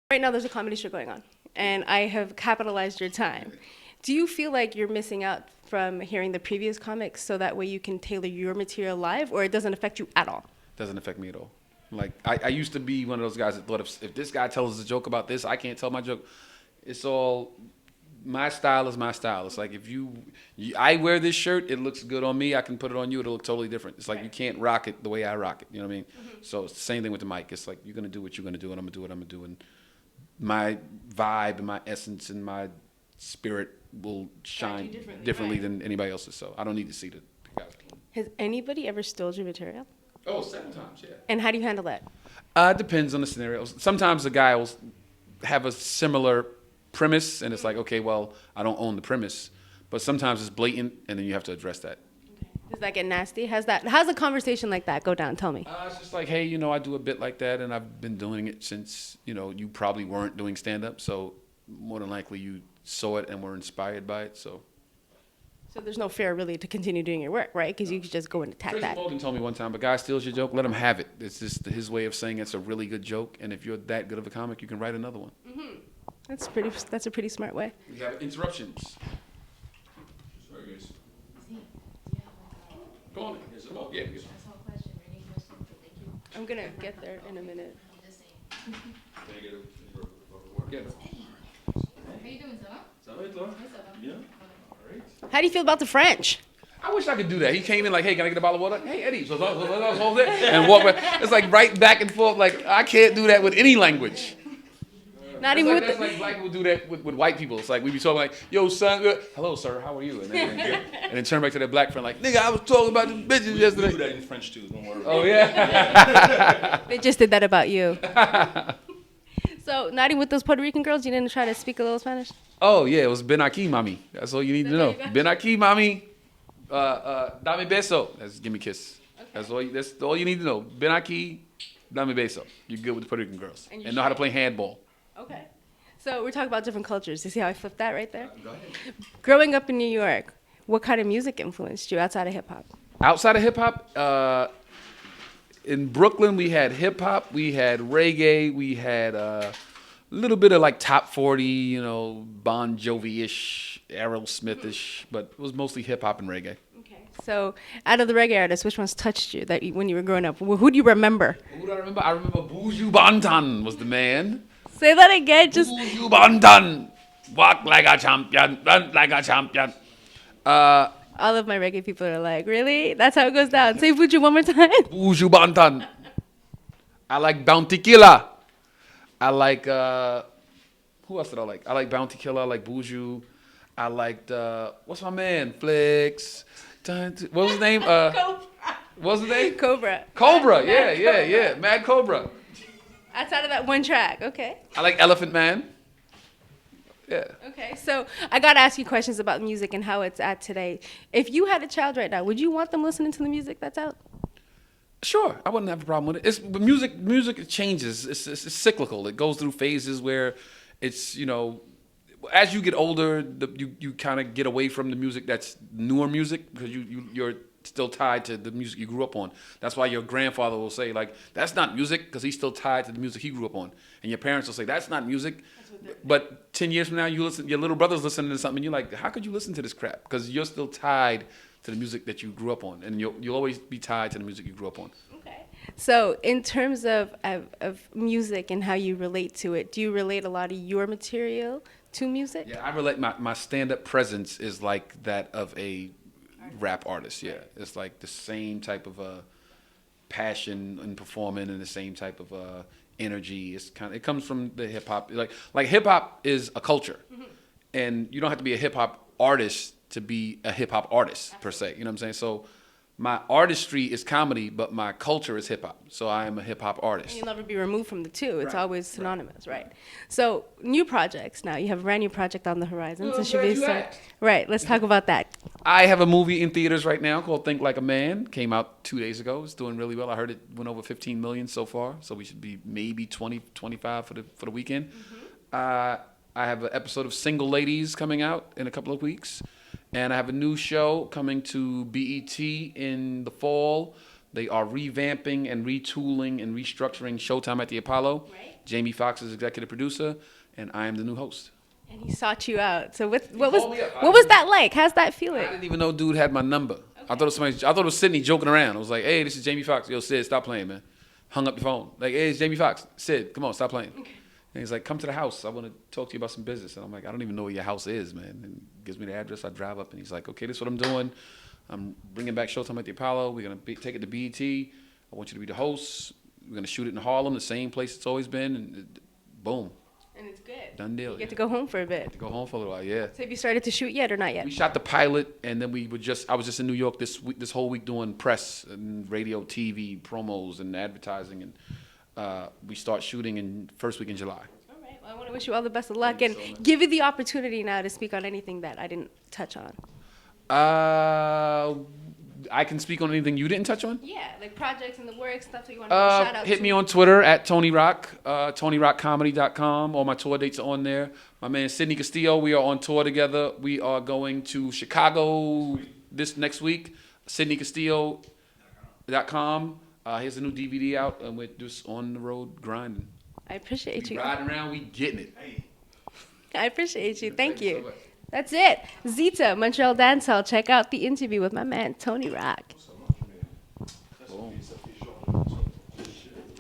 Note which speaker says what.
Speaker 1: Right now, there's a comedy show going on, and I have capitalized your time. Do you feel like you're missing out from hearing the previous comics so that way you can tailor your material live, or it doesn't affect you at all?
Speaker 2: Doesn't affect me at all. Like I used to be one of those guys that thought if this guy tells us a joke about this, I can't tell my joke. It's all my style is my style. It's like if I wear this shirt, it looks good on me. I can put it on you, it'll look totally different. It's like you can't rock it the way I rock it. You know what I mean? So it's the same thing with the mic. It's like you're gonna do what you're gonna do, and I'm gonna do what I'm gonna do, and my vibe and my essence and my spirit will shine differently than anybody else's. So I don't need to see the guys.
Speaker 1: Has anybody ever stolen your material?
Speaker 2: Oh, several times, yeah.
Speaker 1: And how do you handle that?
Speaker 2: Depends on the scenario. Sometimes the guy will have a similar premise, and it's like, okay, well, I don't own the premise. But sometimes it's blatant, and then you have to address that.
Speaker 1: Does that get nasty? How's a conversation like that go down? Tell me.
Speaker 2: It's just like, hey, I do a bit like that, and I've been doing it since, you probably weren't doing stand-up. So more than likely you saw it and were inspired by it, so.
Speaker 1: So there's no fear really to continue doing your work, right? Because you could just go and attack
Speaker 2: Tracy
Speaker 1: that.
Speaker 2: Morgan told me one time, a guy steals your joke, let him have it. It's just his way of saying it's a really good joke, and if you're that good of a comic, you can write another one.
Speaker 1: That's a pretty smart way.
Speaker 2: We have interruptions. Sorry, guys. Go on. Yeah.
Speaker 1: I'm gonna get there in a minute.
Speaker 2: Yeah.
Speaker 3: How you doing, ça va?
Speaker 2: Yeah.
Speaker 1: How do you feel about the French?
Speaker 2: I wish I could do that. He came in like, hey, can I get a bottle of water? Hey, Eddie. And walk back. It's like right back and forth. Like, I can't do that with any language.
Speaker 1: Not even with
Speaker 2: That's like black people do that with white people. It's like we be talking like, yo, son, hello, sir, how are you? And then turn back to that black friend like, nigga, I was talking about them bitches yesterday.
Speaker 4: We do that in French too, don't worry.
Speaker 2: Oh, yeah?
Speaker 1: They just did that about you. So, not even with those Puerto Rican girls, you didn't try to speak a little Spanish?
Speaker 2: Oh, yeah, it was Ben aquí, mami. That's all you need to know. Ben aquí, mami. Dame beso. That's give me a kiss. Okay. That's all you need to know. Ben aquí, dame beso. You're good with the Puerto Rican girls. And know how to play handball.
Speaker 1: Okay. So we're talking about different cultures. You see how I flipped that right there?
Speaker 2: Go ahead.
Speaker 1: Growing up in New York, what kind of music influenced you outside of hip hop?
Speaker 2: Outside of hip hop, in Brooklyn, we had hip hop, we had reggae, we had a little bit of like top 40, Bon Jovi-ish, Aerosmith-ish, but it was mostly hip hop and reggae.
Speaker 1: Okay. So out of the reggae artists, which ones touched you when you were growing up? Who do you remember?
Speaker 2: Who do I remember? I remember Buju Banton was the man.
Speaker 1: Say that again. Just
Speaker 2: Buju Banton, walk like a champion, run like a champion.
Speaker 1: all of my reggae people are like, really? That's how it goes down. Say Buju one more time.
Speaker 2: Buju Banton. I like Bounty Killer. I like, who else did I like? I like Bounty Killer. I like Buju. I liked, what's my man? Flex. What was his name?
Speaker 1: Cobra.
Speaker 2: What was his name?
Speaker 1: Cobra.
Speaker 2: Cobra. Yeah. Mad Cobra.
Speaker 1: Outside of that one track, okay.
Speaker 2: I like Elephant Man. Yeah.
Speaker 1: Okay, so I gotta ask you questions about music and how it's at today. If you had a child right now, would you want them listening to the music that's out?
Speaker 2: Sure, I wouldn't have a problem with it. But music changes. It's cyclical. It goes through phases where it's, as you get older, you kind of get away from the music that's newer music because you're still tied to the music you grew up on. That's why your grandfather will say, like, that's not music because he's still tied to the music he grew up on. And your parents will say, that's not music. But 10 years from now, your little brother's listening to something, and you're like, how could you listen to this crap? Because you're still tied to the music that you grew up on. And you'll always be tied to the music you grew up on.
Speaker 1: Okay. So in terms of music and how you relate to it, do you relate a lot of your material to music?
Speaker 2: Yeah, I relate. My stand-up presence is like that of a rap artist. Yeah, it's like the same type of passion in performing and the same type of energy. It comes from the hip hop. Like hip hop is a culture, and you don't have to be a hip hop artist to be a hip hop artist per se. You know what I'm saying? So my artistry is comedy, but my culture is hip hop. So I am a hip hop artist.
Speaker 1: And you'll never be removed from the two. It's
Speaker 2: Right.
Speaker 1: always synonymous, right? So new projects now. You have a brand new project on the horizon.
Speaker 2: Oh,
Speaker 1: So should
Speaker 2: glad
Speaker 1: we
Speaker 2: you
Speaker 1: start?
Speaker 2: asked.
Speaker 1: Right. Let's talk about that.
Speaker 2: I have a movie in theaters right now called Think Like a Man. Came out 2 days ago. It's doing really well. I heard it went over 15 million so far. So we should be maybe 20, 25 for the weekend. I have an episode of Single Ladies coming out in a couple of weeks. And I have a new show coming to BET in the fall They are revamping and retooling and restructuring Showtime at the Apollo.
Speaker 1: Right.
Speaker 2: Jamie Foxx is executive producer, and I am the new host.
Speaker 1: And he sought you out. So what
Speaker 2: called me up.
Speaker 1: what was that like? How's that
Speaker 2: I
Speaker 1: feeling?
Speaker 2: didn't even know dude had my number. I thought it was Sydney joking around. I was like, hey, this is Jamie Foxx. Yo, Sid, stop playing, man. Hung up the phone. Like, hey, it's Jamie Foxx. Sid, come on, stop playing. And he's like, come to the house. I want to talk to you about some business. And I'm like, I don't even know where your house is, man. And he gives me the address. I drive up, and he's like, okay, this is what I'm doing. I'm bringing back Showtime at the Apollo. We're going to take it to BET. I want you to be the host. We're going to shoot it in Harlem, the same place it's always been. And boom.
Speaker 1: And it's good.
Speaker 2: Done deal.
Speaker 1: You get to go home for a bit.
Speaker 2: To go home for a little while, yeah.
Speaker 1: So have you started to shoot yet or not yet?
Speaker 2: We shot the pilot, and then I was just in New York this whole week doing press and radio, TV, promos, and advertising. And we start shooting in first week in July.
Speaker 1: All right. Well, I want to wish you all the best of luck
Speaker 2: Thank
Speaker 1: and
Speaker 2: you so much.
Speaker 1: give you the opportunity now to speak on anything that I didn't touch on.
Speaker 2: I can speak on anything you didn't touch on.
Speaker 1: Yeah, like projects and the work stuff that you want to shout out
Speaker 2: Hit
Speaker 1: to.
Speaker 2: me on Twitter at Tony Rock, TonyRockComedy.com. All my tour dates are on there. My man Sidney Castillo, we are on tour together. We are going to Chicago this next week. SydneyCastillo.com. Here's a new DVD out, and we're just on the road grinding.
Speaker 1: I appreciate
Speaker 2: We
Speaker 1: you.
Speaker 2: riding around, we getting it.
Speaker 1: I appreciate you. Thank
Speaker 2: you
Speaker 1: you.
Speaker 2: so much.
Speaker 1: That's it. Zeeta, Montreal Dancehall. Check out the interview with my man, Tony Rock.